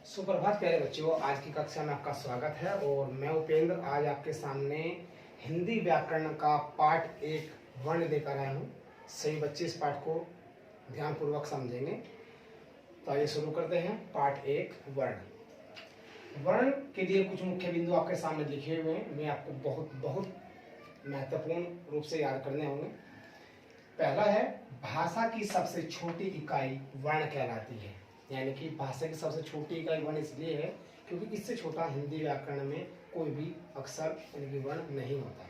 सुप्रभात प्यारे बच्चों, आज की कक्षा में आपका स्वागत है और मैं उपेंद्र आज आपके सामने हिंदी व्याकरण का पाठ एक वर्ण लेकर आया हूँ। सभी बच्चे इस पाठ को ध्यानपूर्वक समझेंगे। तो आइए शुरू करते हैं। पाठ एक वर्ण। वर्ण के लिए कुछ मुख्य बिंदु आपके सामने लिखे हुए हैं, मैं आपको बहुत महत्वपूर्ण रूप से याद करने होंगे। पहला है, भाषा की सबसे छोटी इकाई वर्ण कहलाती है। यानी कि भाषा की सबसे छोटी इकाई वर्ण इसलिए है क्योंकि इससे छोटा हिंदी व्याकरण में कोई भी अक्षर यानी कि वर्ण नहीं होता।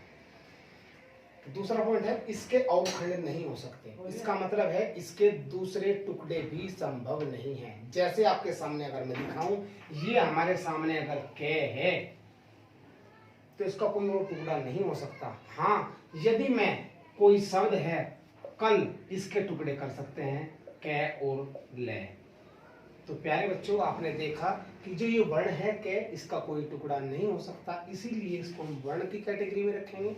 दूसरा पॉइंट है, इसके अवखंड नहीं हो सकते। इसका मतलब है इसके दूसरे टुकड़े भी संभव नहीं है। जैसे आपके सामने अगर मैं दिखाऊं, ये हमारे सामने अगर क है तो इसका कोई और टुकड़ा नहीं हो सकता। हाँ, यदि मैं कोई शब्द है कल, इसके टुकड़े कर सकते हैं क और ल। तो प्यारे बच्चों, आपने देखा कि जो ये वर्ण है क, इसका कोई टुकड़ा नहीं हो सकता, इसीलिए इसको हम वर्ण की कैटेगरी में रखेंगे।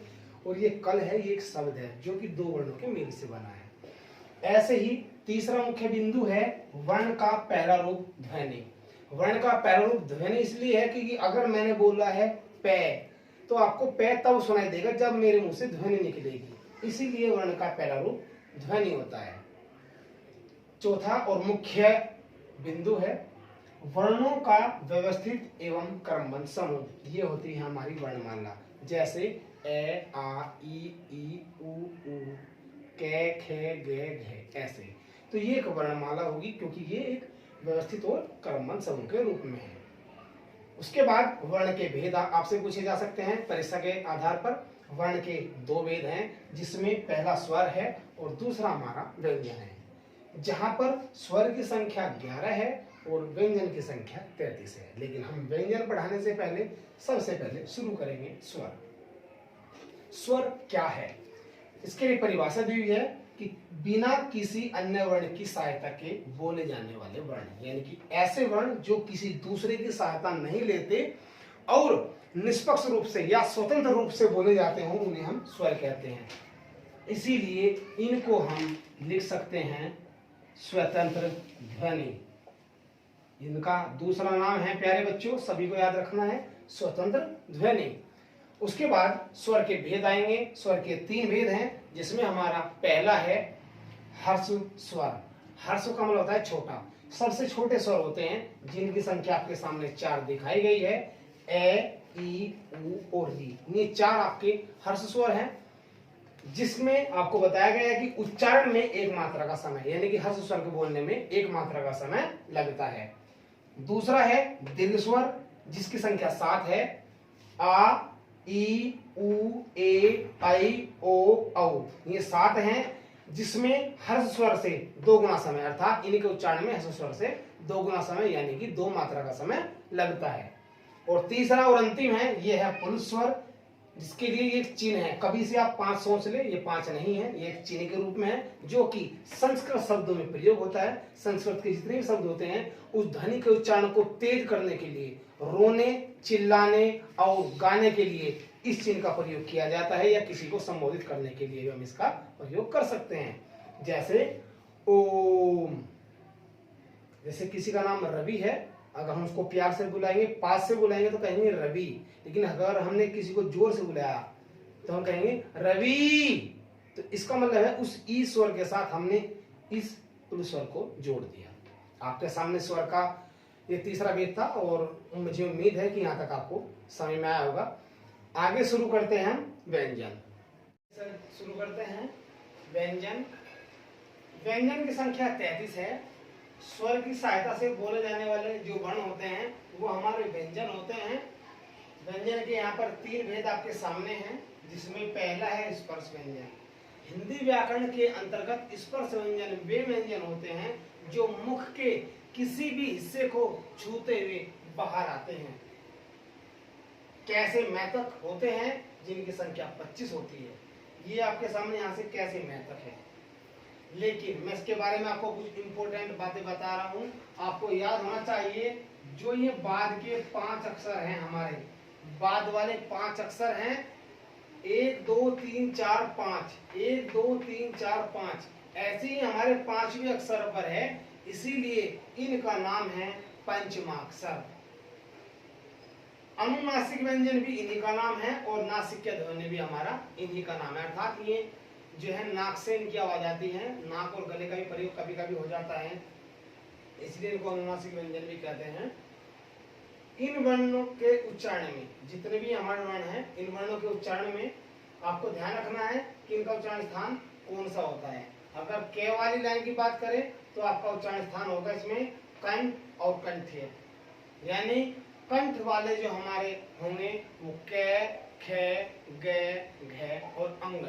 और ये कल है, ये एक शब्द है जो कि दो वर्णों के मेल से बना है। ऐसे ही तीसरा मुख्य बिंदु है वर्ण का पहला रूप ध्वनि। वर्ण का पहला रूप ध्वनि इसलिए है क्योंकि अगर मैंने बोला है पे, तो आपको पे तब सुनाई देगा जब मेरे मुंह से ध्वनि निकलेगी, इसीलिए वर्ण का पहला रूप ध्वनि होता है। चौथा और मुख्य बिंदु है वर्णों का व्यवस्थित एवं क्रमबद्ध समूह। ये होती है हमारी वर्णमाला, जैसे ए, आ, ई, उ, कै, खे, गे, घे, ऐसे। तो ये एक वर्णमाला होगी क्योंकि ये एक व्यवस्थित और क्रमबद्ध समूह के रूप में है। उसके बाद वर्ण के भेद आपसे पूछे जा सकते हैं परीक्षा के आधार पर। वर्ण के दो भेद हैं, जिसमें पहला स्वर है और दूसरा हमारा व्यंजन है। जहां पर स्वर की संख्या 11 है और व्यंजन की संख्या 33 है। लेकिन हम व्यंजन पढ़ाने से पहले सबसे पहले शुरू करेंगे स्वर। स्वर क्या है, इसके लिए परिभाषा दी हुई है कि बिना किसी अन्य वर्ण की सहायता के बोले जाने वाले वर्ण, यानी कि ऐसे वर्ण जो किसी दूसरे की सहायता नहीं लेते और निष्पक्ष रूप से या स्वतंत्र रूप से बोले जाते हो, उन्हें हम स्वर कहते हैं। इसीलिए इनको हम लिख सकते हैं स्वतंत्र ध्वनि। इनका दूसरा नाम है प्यारे बच्चों, सभी को याद रखना है, स्वतंत्र ध्वनि। उसके बाद स्वर के भेद आएंगे। स्वर के 3 भेद हैं, जिसमें हमारा पहला है हर्ष स्वर। हर्ष का मतलब होता है छोटा। सबसे छोटे स्वर होते हैं जिनकी संख्या आपके सामने 4 दिखाई गई है, ए, ई, उ और री। ये 4 आपके हर्ष स्वर हैं, जिसमें आपको बताया गया है कि उच्चारण में एक मात्रा का समय, यानी कि हर्ष स्वर को बोलने में एक मात्रा का समय लगता है। दूसरा है दीर्घ स्वर, जिसकी संख्या 7 है, आ, ई, उ, ए, ऐ, ओ, औ। ये 7 हैं, जिसमें हर्ष स्वर से 2 गुना समय, अर्थात इनके उच्चारण में हर्ष स्वर से 2 गुना समय यानी कि 2 मात्रा का समय लगता है। और तीसरा और अंतिम है, यह है पुल्ल स्वर, जिसके लिए एक चिन्ह है। कभी से आप 5 सोच ले, ये 5 नहीं है, ये एक चिन्ह के रूप में है, जो कि संस्कृत शब्दों में प्रयोग होता है। संस्कृत के जितने भी शब्द होते हैं, उस ध्वनि के उच्चारण को तेज करने के लिए, रोने, चिल्लाने और गाने के लिए इस चिन्ह का प्रयोग किया जाता है, या किसी को संबोधित करने के लिए हम इसका प्रयोग कर सकते हैं। जैसे ओम, जैसे किसी का नाम रवि है, अगर हम उसको प्यार से बुलाएंगे, पास से बुलाएंगे तो कहेंगे रवि, लेकिन अगर हमने किसी को जोर से बुलाया तो हम कहेंगे रवि। तो इसका मतलब है उस ई स्वर के साथ हमने इस पुल्ल स्वर को जोड़ दिया। आपके सामने स्वर का ये तीसरा भेद था और मुझे उम्मीद है कि यहाँ तक आपको समझ में आया होगा। आगे शुरू करते हैं व्यंजन। शुरू करते हैं व्यंजन। व्यंजन की संख्या 33 है। स्वर की सहायता से बोले जाने वाले जो वर्ण होते हैं वो हमारे व्यंजन होते हैं। व्यंजन के यहाँ पर 3 भेद आपके सामने हैं, जिसमें पहला है स्पर्श व्यंजन। हिंदी व्याकरण के अंतर्गत स्पर्श व्यंजन वे व्यंजन होते हैं जो मुख के किसी भी हिस्से को छूते हुए बाहर आते हैं। कैसे मैथक होते हैं, जिनकी संख्या 25 होती है। ये आपके सामने यहाँ से कैसे मैथक है, लेकिन मैं इसके बारे में आपको कुछ इंपॉर्टेंट बातें बता रहा हूं। आपको याद होना चाहिए, जो ये बाद के 5 अक्षर हैं, हमारे बाद वाले 5 अक्षर हैं, 1 2 3 4 5, 1 2 3 4 5, ऐसे ही हमारे 5वें अक्षर पर है, इसीलिए इनका नाम है पंचमाक्षर। अनुनासिक व्यंजन भी इन्हीं का नाम है और नासिक ध्वनि भी हमारा इन्हीं का नाम है। अर्थात ये जो है नाक से इनकी आवाज आती है, नाक और गले का भी प्रयोग कभी कभी हो जाता है, इसलिए इनको अनुनासिक व्यंजन भी कहते हैं। इन वर्णों के उच्चारण में, जितने भी हमारे वर्ण हैं, इन वर्णों के उच्चारण में आपको ध्यान रखना है कि इनका उच्चारण स्थान कौन सा होता है। अगर के वाली लाइन की बात करें तो आपका उच्चारण स्थान होगा इसमें कंठ और कंठ्य, यानी कंठ वाले जो हमारे होंगे वो क, ख, ग, घ और अंग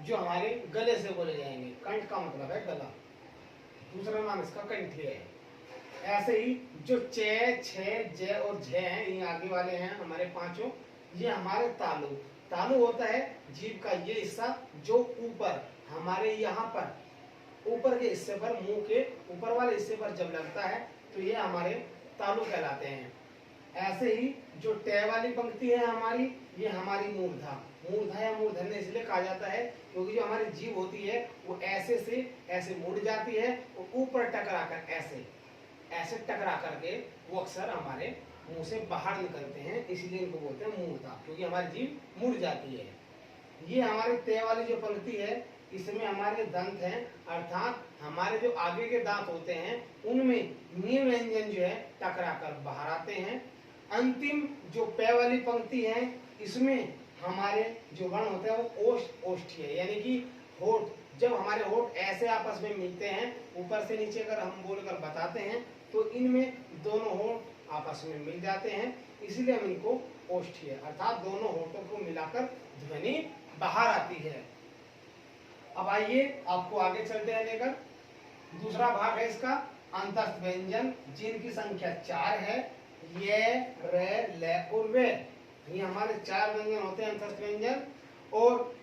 जो हमारे गले से बोले जाएंगे। कंठ का मतलब है गला, दूसरा नाम इसका कंठ्य है। ऐसे ही जो च, छ, ज और झ हैं, ये आगे वाले हैं हमारे पांचों, ये हमारे तालु। तालु होता है जीभ का ये हिस्सा जो ऊपर हमारे यहाँ पर ऊपर के हिस्से पर, मुंह के ऊपर वाले हिस्से पर जब लगता है तो ये हमारे तालु कहलाते हैं। ऐसे ही जो ट वाली पंक्ति है हमारी, ये हमारी मूर्धा। मूर्धा या मूर्धन्य इसलिए कहा जाता है क्योंकि जो हमारी जीभ होती है वो ऐसे से ऐसे मुड़ जाती है और ऊपर टकरा कर ऐसे टकरा करके वो अक्सर हमारे मुंह से बाहर निकलते हैं, इसलिए इनको बोलते हैं मूर्धा, क्योंकि हमारी जीभ मुड़ जाती है। ये हमारे ते वाली जो पंक्ति है इसमें हमारे दंत हैं, अर्थात हमारे जो आगे के दांत होते हैं उनमें नी व्यंजन जो है टकरा कर बाहर आते हैं। अंतिम जो पे वाली पंक्ति है इसमें हमारे जो वर्ण होते हैं वो ओष्ठी है, यानी कि होठ। जब हमारे होठ ऐसे आपस में मिलते हैं, ऊपर से नीचे अगर हम बोलकर बताते हैं तो इनमें दोनों होठ आपस में मिल जाते हैं, इसलिए हम इनको ओष्ठी है, अर्थात दोनों होठों को मिलाकर ध्वनि बाहर आती है। अब आइए आपको आगे चलते हैं लेकर, दूसरा भाग है इसका अंतस्थ व्यंजन, जिनकी संख्या 4 है। ये, रे, ले और वे, ये हमारे 4 व्यंजन होते हैं अंतस्थ व्यंजन, और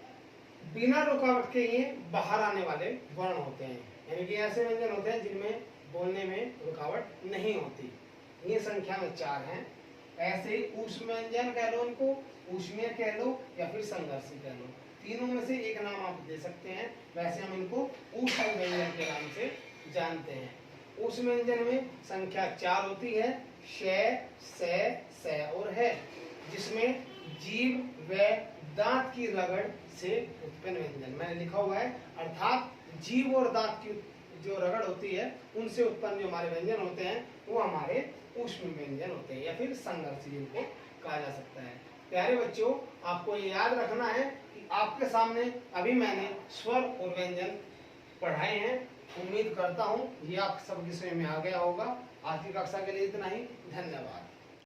बिना रुकावट के ये बाहर आने वाले वर्ण होते हैं, यानी कि ऐसे व्यंजन होते हैं जिनमें बोलने में रुकावट नहीं होती। ये संख्या में 4 हैं। ऐसे ही ऊष्म व्यंजन कह लो इनको, ऊष्मीय कह लो या फिर संघर्षी कह लो, तीनों में से एक नाम आप दे सकते हैं। वैसे हम इनको ऊष्म व्यंजन के नाम से जानते हैं। ऊष्म व्यंजन में संख्या 4 होती है, श, से और है, जिसमें जीभ व दांत की रगड़ से उत्पन्न व्यंजन मैंने लिखा हुआ है, अर्थात जीभ और दांत की जो रगड़ होती है उनसे उत्पन्न जो हमारे व्यंजन होते हैं वो हमारे ऊष्म व्यंजन होते हैं या फिर संघर्षी जिनको कहा जा सकता है। प्यारे बच्चों, आपको ये याद रखना है कि आपके सामने अभी मैंने स्वर और व्यंजन पढ़ाए हैं। उम्मीद करता हूँ ये आप सब विषय में आ गया होगा। आज की कक्षा के लिए इतना ही, धन्यवाद।